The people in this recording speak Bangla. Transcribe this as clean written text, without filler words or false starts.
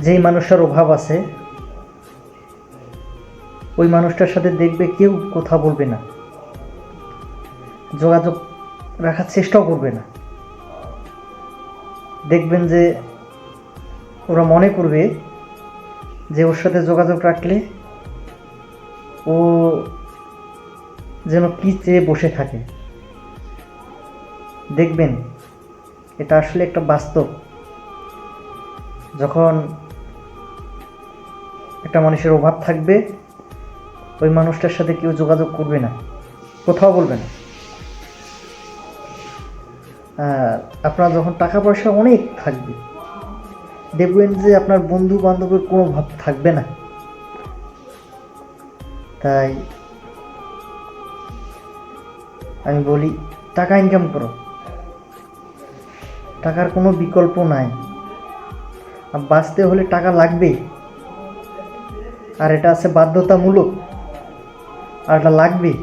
যেই মানুষটার অভাব আছে ওই মানুষটার সাথে দেখবে কেউ কথা বলবে না, যোগাযোগ রাখার চেষ্টাও করবে না। দেখবেন যে ওরা মনে করবে যে ওর সাথে যোগাযোগ রাখলে ও যেন কি চেয়ে বসে থাকে। দেখবেন এটা আসলে একটা বাস্তব। যখন একটা মানুষের অভাব থাকবে ওই মানুষটার সাথে কেউ যোগাযোগ করবে না, কোথাও বলবে না। আর আপনার যখন টাকা পয়সা অনেক থাকবে দেখবেন যে আপনার বন্ধু বান্ধবের কোনো ভাব থাকবে না। তাই আমি বলি, টাকা ইনকাম করো, টাকার কোনো বিকল্প নাই। আর বাঁচতে হলে টাকা লাগবেই, আর এটা আছে বাধ্যতামূলক, আর এটা লাগবেই।